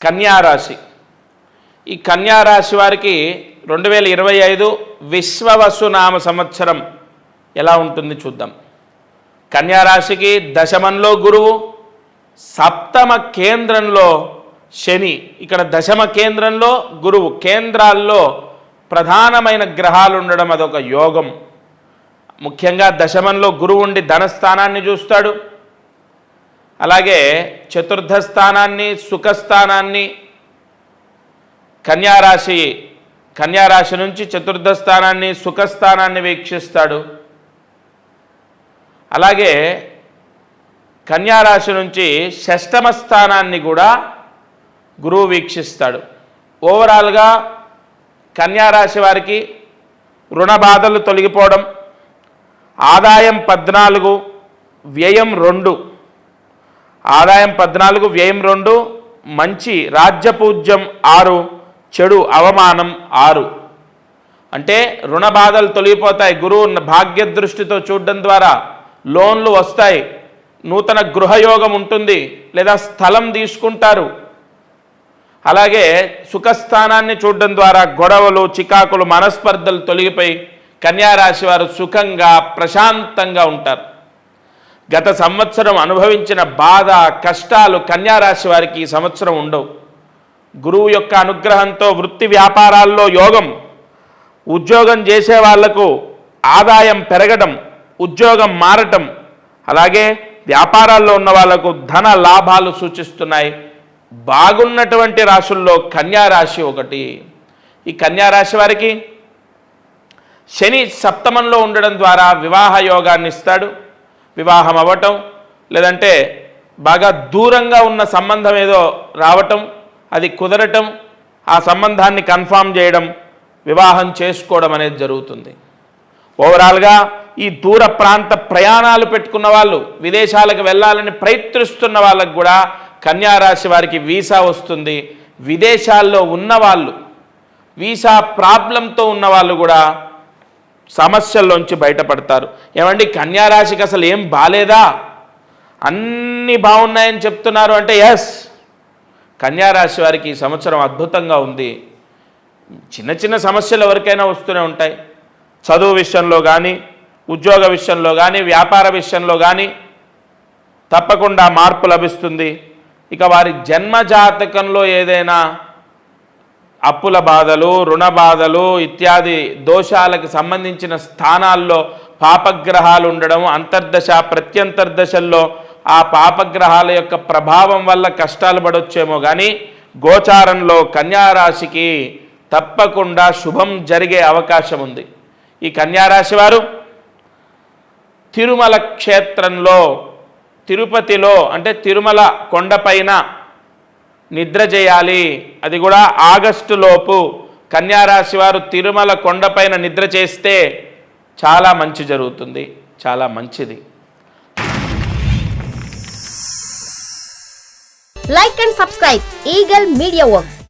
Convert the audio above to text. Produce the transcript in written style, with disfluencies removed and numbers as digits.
కన్యారాశి. ఈ కన్యారాశి వారికి 2025 విశ్వవసునామ సంవత్సరం ఎలా ఉంటుంది చూద్దాం. కన్యారాశికి దశమంలో గురువు, సప్తమ కేంద్రంలో శని. ఇక్కడ దశమ కేంద్రంలో గురువు, కేంద్రాల్లో ప్రధానమైన గ్రహాలు ఉండడం అదొక యోగం. ముఖ్యంగా దశమంలో గురువు ఉండి ధనస్థానాన్ని చూస్తాడు. అలాగే చతుర్థ స్థానాన్ని, సుఖస్థానాన్ని కన్యారాశి నుంచి చతుర్థ స్థానాన్ని, సుఖస్థానాన్ని వీక్షిస్తాడు. అలాగే కన్యారాశి నుంచి షష్టమ స్థానాన్ని కూడా గురువు వీక్షిస్తాడు. ఓవరాల్గా కన్యారాశి వారికి రుణ బాధలు తొలగిపోవడం, ఆదాయం 14, వ్యయం 2. ఆదాయం 14, వ్యయం 2, మంచి రాజ్యపూజ్యం 6, చెడు అవమానం 6. అంటే రుణ బాధలు తొలగిపోతాయి. గురువు భాగ్య దృష్టితో చూడడం ద్వారా లోన్లు వస్తాయి, నూతన గృహయోగం ఉంటుంది, లేదా స్థలం తీసుకుంటారు. అలాగే సుఖస్థానాన్ని చూడడం ద్వారా గొడవలు, చికాకులు, మనస్పర్ధలు తొలగిపోయి కన్యారాశి వారు సుఖంగా ప్రశాంతంగా ఉంటారు. గత సంవత్సరం అనుభవించిన బాధ, కష్టాలు కన్యారాశి వారికి ఈ సంవత్సరం ఉండవు. గురువు యొక్క అనుగ్రహంతో వృత్తి వ్యాపారాల్లో యోగం, ఉద్యోగం చేసే వాళ్లకు ఆదాయం పెరగడం, ఉద్యోగం మారటం, అలాగే వ్యాపారాల్లో ఉన్న వాళ్లకు ధన లాభాలు సూచిస్తున్నాయి. బాగున్నటువంటి రాశుల్లో కన్యారాశి ఒకటి. ఈ కన్యారాశి వారికి శని సప్తమంలో ఉండడం ద్వారా వివాహ యోగాన్ని ఇస్తాడు. వివాహం అవ్వటం, లేదంటే బాగా దూరంగా ఉన్న సంబంధం ఏదో రావటం, అది కుదరటం, ఆ సంబంధాన్ని కన్ఫామ్ చేయడం, వివాహం చేసుకోవడం అనేది జరుగుతుంది. ఓవరాల్గా ఈ దూర ప్రాంత ప్రయాణాలు పెట్టుకున్న వాళ్ళు, విదేశాలకు వెళ్ళాలని ప్రయత్నిస్తున్న వాళ్ళకు కూడా కన్యారాశి వారికి వీసా వస్తుంది. విదేశాల్లో ఉన్నవాళ్ళు, వీసా ప్రాబ్లంతో ఉన్నవాళ్ళు కూడా సమస్యల్లోంచి బయటపడతారు. ఏమండి కన్యారాశికి అసలు ఏం బాలేదా, అన్నీ బాగున్నాయని చెప్తున్నారు అంటే ఎస్, కన్యారాశి వారికి ఈ సంవత్సరం అద్భుతంగా ఉంది. చిన్న చిన్న సమస్యలు ఎవరికైనా వస్తూనే ఉంటాయి. చదువు విషయంలో కానీ, ఉద్యోగ విషయంలో కానీ, వ్యాపార విషయంలో కానీ తప్పకుండా మార్పు లభిస్తుంది. ఇక వారి జన్మజాతకంలో ఏదైనా అప్పుల బాధలు, రుణ బాధలు ఇత్యాది దోషాలకు సంబంధించిన స్థానాల్లో పాపగ్రహాలు ఉండడం, అంతర్దశ ప్రత్యంతర్దశల్లో ఆ పాపగ్రహాల యొక్క ప్రభావం వల్ల కష్టాలు పడొచ్చేమో కానీ గోచారంలో కన్యారాశికి తప్పకుండా శుభం జరిగే అవకాశం ఉంది. ఈ కన్యారాశి వారు తిరుమల క్షేత్రంలో, తిరుపతిలో అంటే తిరుమల కొండపైన నిద్ర చేయాలి. అది కూడా ఆగస్టులోపు కన్యారాశి వారు తిరుమల కొండపైన నిద్ర చేస్తే చాలా మంచి జరుగుతుంది, చాలా మంచిది. Like and subscribe Eagle Media Works.